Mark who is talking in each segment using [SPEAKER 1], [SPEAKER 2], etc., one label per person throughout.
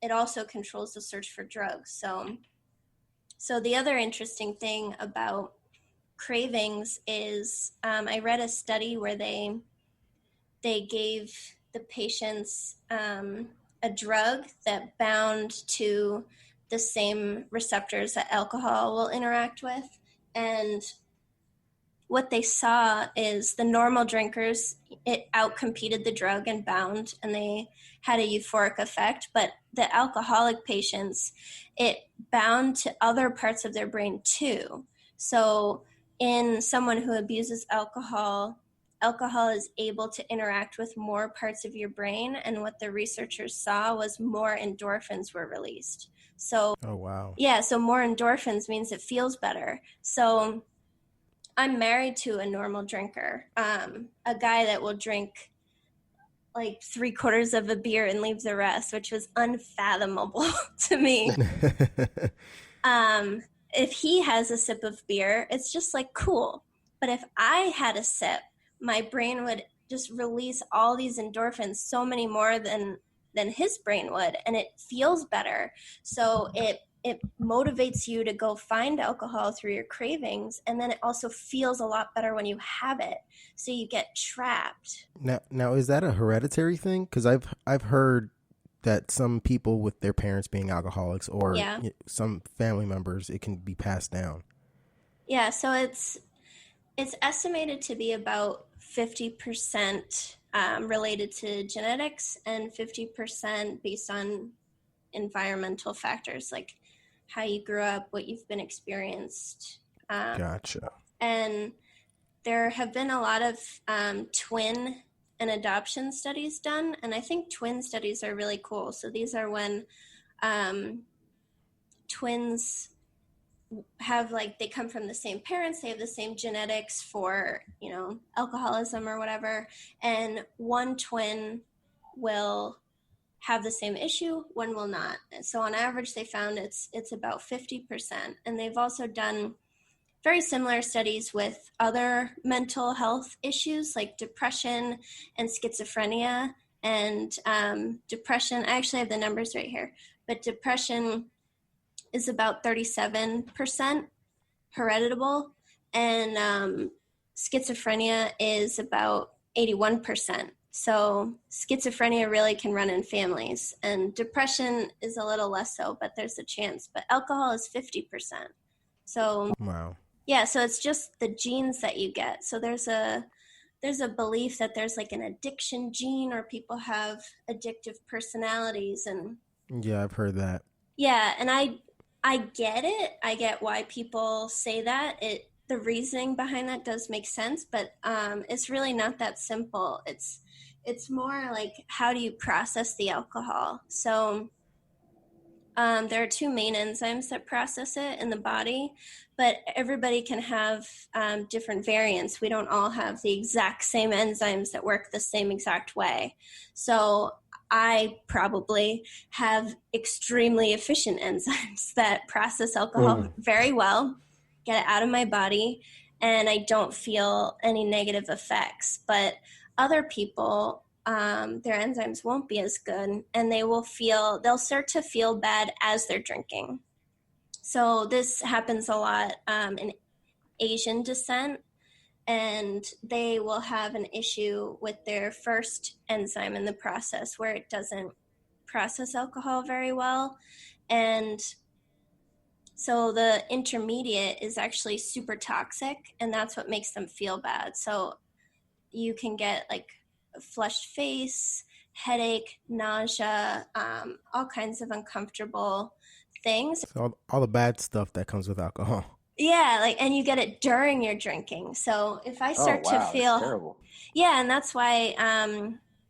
[SPEAKER 1] it also controls the search for drugs. So the other interesting thing about cravings is I read a study where they gave the patients a drug that bound to the same receptors that alcohol will interact with. And what they saw is the normal drinkers, it outcompeted the drug and bound, and they had a euphoric effect. But the alcoholic patients, it bound to other parts of their brain too. So in someone who abuses alcohol, alcohol is able to interact with more parts of your brain. And what the researchers saw was more endorphins were released. So,
[SPEAKER 2] Oh, wow.
[SPEAKER 1] yeah, so more endorphins means it feels better. So I'm married to a normal drinker, a guy that will drink like 3/4 of a beer and leave the rest, which was unfathomable to me. If he has a sip of beer, it's just like cool. But if I had a sip, my brain would just release all these endorphins, so many more than his brain would, and it feels better. So it motivates you to go find alcohol through your cravings, and then it also feels a lot better when you have it. So you get trapped.
[SPEAKER 2] Now, is that a hereditary thing? Because I've heard that some people with their parents being alcoholics or
[SPEAKER 1] Yeah.
[SPEAKER 2] some family members, it can be passed down.
[SPEAKER 1] Yeah, so it's estimated to be about 50% related to genetics and 50% based on environmental factors like how you grew up, what you've been experienced.
[SPEAKER 2] Gotcha.
[SPEAKER 1] And there have been a lot of twin and adoption studies done, and I think twin studies are really cool. So these are when twins have, like, they come from the same parents, they have the same genetics for, alcoholism or whatever, and one twin will have the same issue, one will not. And so on average, they found it's about 50%. And they've also done very similar studies with other mental health issues like depression and schizophrenia. And depression, I actually have the numbers right here, but depression is about 37% hereditable, and schizophrenia is about 81%. So schizophrenia really can run in families, and depression is a little less so, but there's a chance. But alcohol is 50%. So
[SPEAKER 2] Wow.
[SPEAKER 1] yeah, so it's just the genes that you get. So there's a belief that there's like an addiction gene, or people have addictive personalities, and
[SPEAKER 2] Yeah, I've heard that.
[SPEAKER 1] yeah, and I get it. I get why people say that. The reasoning behind that does make sense, but it's really not that simple. It's more like, how do you process the alcohol? So there are two main enzymes that process it in the body, but everybody can have different variants. We don't all have the exact same enzymes that work the same exact way. So I probably have extremely efficient enzymes that process alcohol very well, get it out of my body, and I don't feel any negative effects. But other people, their enzymes won't be as good, and they'll start to feel bad as they're drinking. So this happens a lot in Asian descent, and they will have an issue with their first enzyme in the process where it doesn't process alcohol very well. And so the intermediate is actually super toxic, and that's what makes them feel bad. So you can get like a flushed face, headache, nausea, all kinds of uncomfortable things.
[SPEAKER 2] So all the bad stuff that comes with alcohol.
[SPEAKER 1] Yeah, like, and you get it during your drinking. So if I
[SPEAKER 3] Oh
[SPEAKER 1] start to
[SPEAKER 3] wow, that's
[SPEAKER 1] feel,
[SPEAKER 3] terrible.
[SPEAKER 1] yeah, and that's why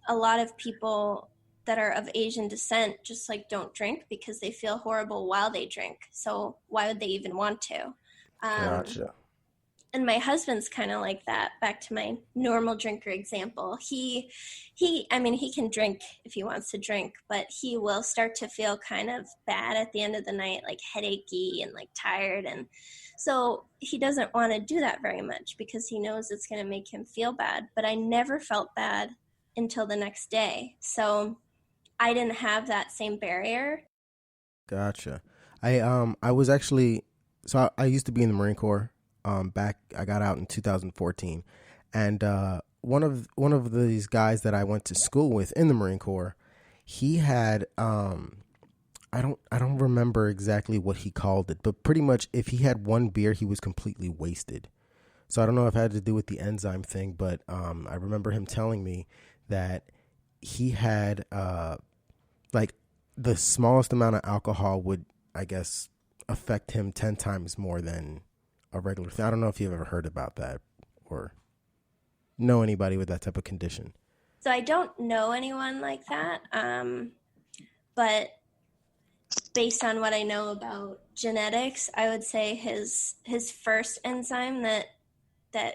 [SPEAKER 1] a lot of people that are of Asian descent just like don't drink, because they feel horrible while they drink. So why would they even want to?
[SPEAKER 2] Gotcha.
[SPEAKER 1] And my husband's kind of like that. Back to my normal drinker example. I mean, he can drink if he wants to drink, but he will start to feel kind of bad at the end of the night, like headachy and like tired. And so he doesn't want to do that very much because he knows it's going to make him feel bad. But I never felt bad until the next day. So I didn't have that same barrier.
[SPEAKER 2] Gotcha. I was actually I used to be in the Marine Corps. Back I got out in 2014, and one of these guys that I went to school with in the Marine Corps, he had I don't remember exactly what he called it, but pretty much if he had one beer, he was completely wasted. So I don't know if it had to do with the enzyme thing, but I remember him telling me that he had like the smallest amount of alcohol would, I guess, affect him 10 times more than a regular thing. I don't know if you've ever heard about that or know anybody with that type of condition.
[SPEAKER 1] So I don't know anyone like that, but based on what I know about genetics, I would say his first enzyme that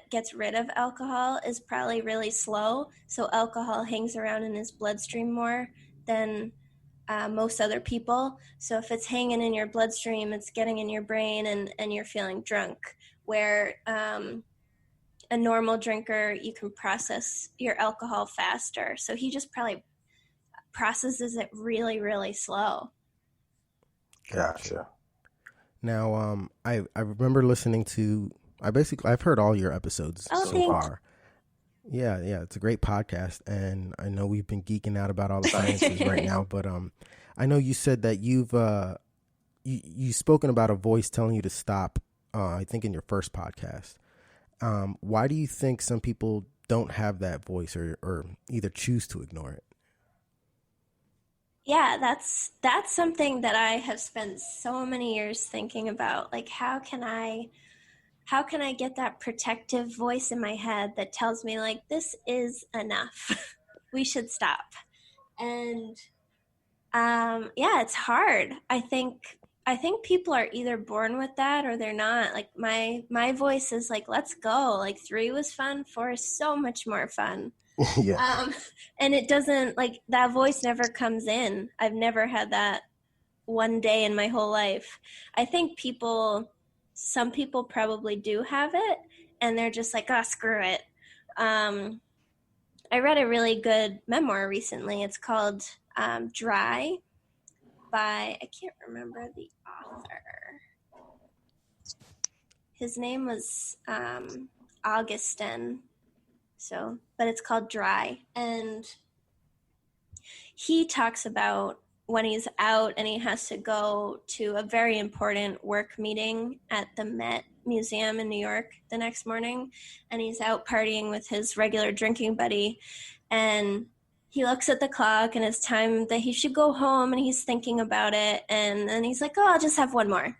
[SPEAKER 1] gets rid of alcohol is probably really slow. So alcohol hangs around in his bloodstream more than most other people. So if it's hanging in your bloodstream, it's getting in your brain and you're feeling drunk. Where a normal drinker, you can process your alcohol faster. So he just probably processes it really, really slow.
[SPEAKER 2] Gotcha. Now, I remember listening to I've heard all your episodes
[SPEAKER 1] Oh,
[SPEAKER 2] so
[SPEAKER 1] thanks.
[SPEAKER 2] far. Yeah, yeah, it's a great podcast, and I know we've been geeking out about all the sciences right now, but I know you said that you've spoken about a voice telling you to stop. I think in your first podcast. Why do you think some people don't have that voice or either choose to ignore it?
[SPEAKER 1] Yeah, that's something that I have spent so many years thinking about. Like how can I get that protective voice in my head that tells me like this is enough. We should stop. And yeah, it's hard. I think people are either born with that or they're not. Like my voice is like let's go. Like 3 was fun, 4 is so much more fun.
[SPEAKER 2] Yeah,
[SPEAKER 1] Um and it doesn't like that voice never comes in. I've never had that one day in my whole life. I think some people probably do have it, and they're just like, oh, screw it. Um, I read a really good memoir recently. It's called Dry by, I can't remember the author. His name was Augustin. So, but it's called Dry. And he talks about when he's out and he has to go to a very important work meeting at the Met Museum in New York the next morning, and he's out partying with his regular drinking buddy, and he looks at the clock and it's time that he should go home, and he's thinking about it, and then he's like, oh, I'll just have one more.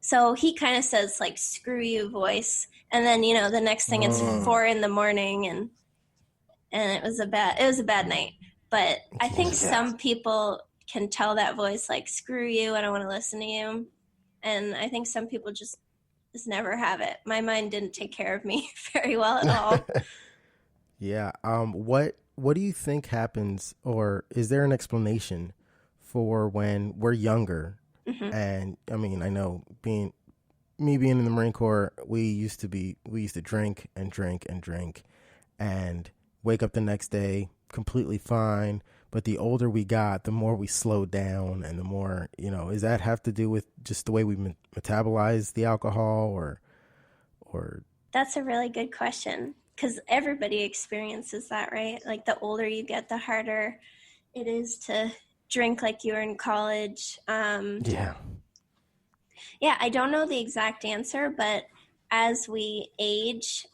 [SPEAKER 1] So he kind of says like, screw you, voice. And then, the next thing it's
[SPEAKER 2] mm,
[SPEAKER 1] 4 in the morning, and it was a bad night. But I think
[SPEAKER 2] yeah,
[SPEAKER 1] some people can tell that voice like, screw you, I don't want to listen to you. And I think some people just never have it. My mind didn't take care of me very well at all.
[SPEAKER 2] yeah. What do you think happens, or is there an explanation for when we're younger?
[SPEAKER 1] Hmm.
[SPEAKER 2] And I mean, I know being in the Marine Corps, we used to drink and drink and drink and wake up the next day completely fine. But the older we got, the more we slowed down, and the more, is that have to do with just the way we metabolize the alcohol, or
[SPEAKER 1] That's a really good question because everybody experiences that, right? Like the older you get, the harder it is to drink like you were in college.
[SPEAKER 2] yeah,
[SPEAKER 1] Yeah, I don't know the exact answer, but as we age,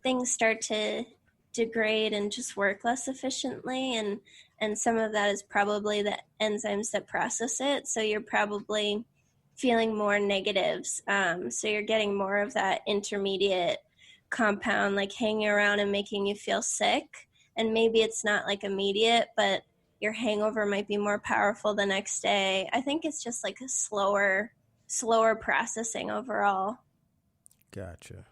[SPEAKER 1] things start to degrade and just work less efficiently, and some of that is probably the enzymes that process it. So you're probably feeling more negatives. So you're getting more of that intermediate compound like hanging around and making you feel sick. And maybe it's not like immediate, but your hangover might be more powerful the next day. I think it's just like a slower processing overall.
[SPEAKER 2] gotcha.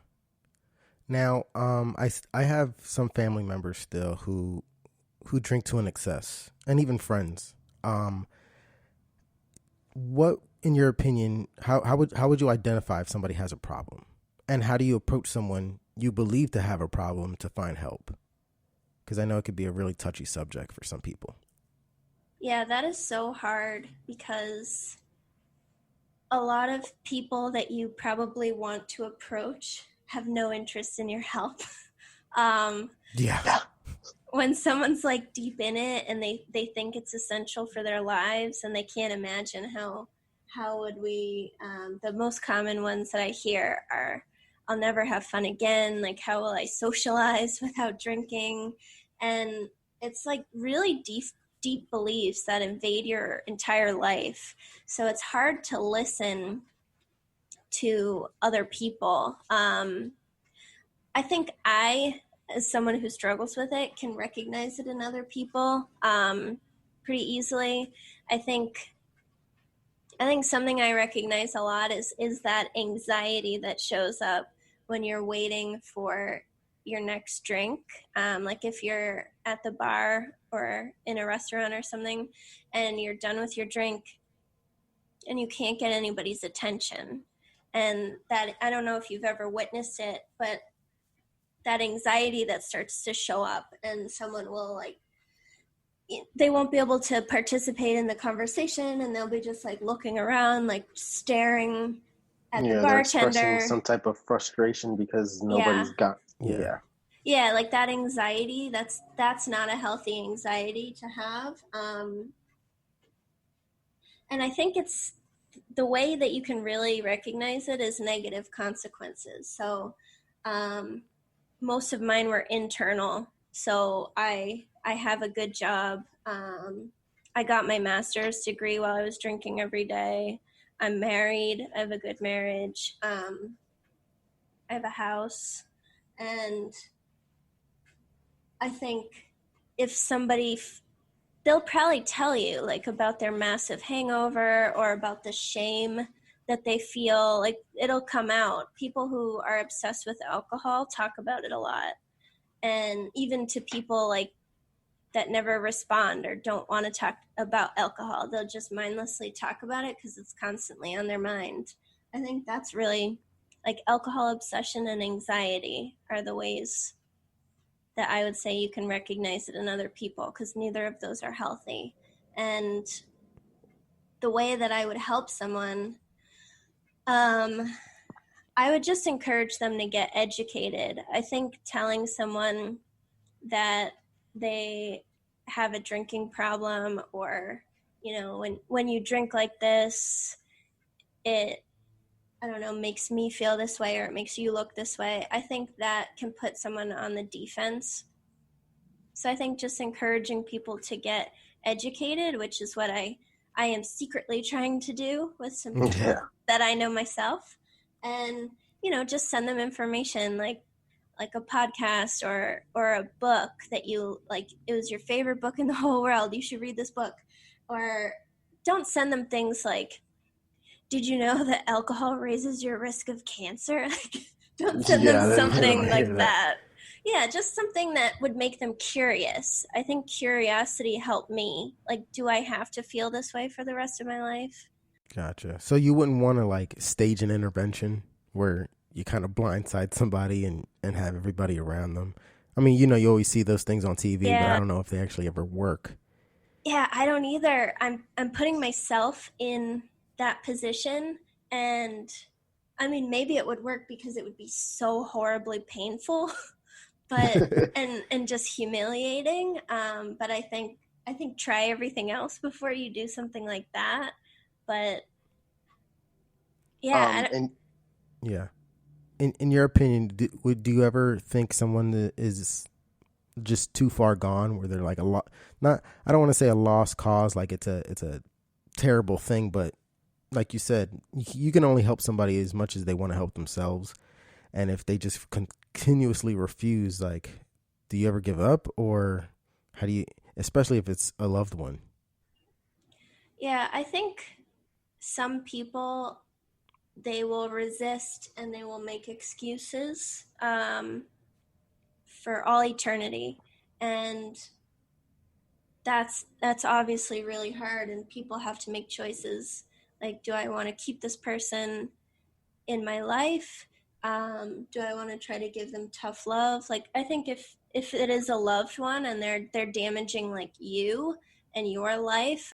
[SPEAKER 2] Now, I have some family members still who drink to an excess, and even friends. What, in your opinion, how would you identify if somebody has a problem, and how do you approach someone you believe to have a problem to find help? Because I know it could be a really touchy subject for some people.
[SPEAKER 1] Yeah, that is so hard because a lot of people that you probably want to approach have no interest in your help. um,
[SPEAKER 2] Yeah.
[SPEAKER 1] when someone's like deep in it and they think it's essential for their lives and they can't imagine how would we the most common ones that I hear are, I'll never have fun again, like how will I socialize without drinking? And it's like really deep beliefs that invade your entire life, so it's hard to listen to other people. I think as someone who struggles with it, can recognize it in other people pretty easily. I think I think something I recognize a lot is that anxiety that shows up when you're waiting for your next drink. Like if you're at the bar or in a restaurant or something, and you're done with your drink, and you can't get anybody's attention. And that, I don't know if you've ever witnessed it, but that anxiety that starts to show up, and someone will like, they won't be able to participate in the conversation, and they'll be just like looking around, like staring at the
[SPEAKER 3] Yeah, they're expressing
[SPEAKER 1] bartender.
[SPEAKER 3] some type of frustration because
[SPEAKER 1] Yeah.
[SPEAKER 3] nobody's got.
[SPEAKER 2] Yeah.
[SPEAKER 3] Yeah.
[SPEAKER 1] Yeah, like that anxiety, that's not a healthy anxiety to have. And I think it's the way that you can really recognize it is negative consequences. So um, most of mine were internal. So I have a good job. I got my master's degree while I was drinking every day. I'm married. I have a good marriage. I have a house, and I think if somebody, they'll probably tell you like about their massive hangover or about the shame that they feel, like it'll come out. People who are obsessed with alcohol talk about it a lot. And even to people like that never respond or don't want to talk about alcohol, they'll just mindlessly talk about it because it's constantly on their mind. I think that's really, like, alcohol obsession and anxiety are the ways that I would say you can recognize it in other people, because neither of those are healthy. And the way that I would help someone, um, I would just encourage them to get educated. I think telling someone that they have a drinking problem, or when you drink like this, it, I don't know, makes me feel this way, or it makes you look this way, I think that can put someone on the defense. So I think just encouraging people to get educated, which is what I am secretly trying to do with some
[SPEAKER 3] Yeah.
[SPEAKER 1] people that I know myself, and just send them information, like a podcast or a book that you like, it was your favorite book in the whole world, you should read this book. Or don't send them things like, did you know that alcohol raises your risk of cancer? Like, don't send them
[SPEAKER 3] Yeah, they don't
[SPEAKER 1] something
[SPEAKER 3] hear
[SPEAKER 1] like
[SPEAKER 3] that.
[SPEAKER 1] that. Yeah, just something that would make them curious. I think curiosity helped me. Like, do I have to feel this way for the rest of my life?
[SPEAKER 2] Gotcha. So you wouldn't want to like stage an intervention where you kind of blindside somebody and have everybody around them. I mean, you always see those things on TV, but I
[SPEAKER 1] Yeah.
[SPEAKER 2] don't know if they actually ever work.
[SPEAKER 1] Yeah, I don't either. I'm putting myself in that position, and I mean, maybe it would work because it would be so horribly painful, but and just humiliating. But I think try everything else before you do something like that. But yeah,
[SPEAKER 3] And
[SPEAKER 2] Yeah. In your opinion, do you ever think someone that is just too far gone, where they're like a lot, not, I don't want to say a lost cause, like it's a terrible thing, but like you said, you can only help somebody as much as they want to help themselves. And if they just continuously refuse, like, do you ever give up, or how do you, especially if it's a loved one?
[SPEAKER 1] yeah, I think some people, they will resist and they will make excuses for all eternity, and that's obviously really hard, and people have to make choices, like, do I want to keep this person in my life? Do I want to try to give them tough love? Like, I think if it is a loved one and they're damaging like you and your life,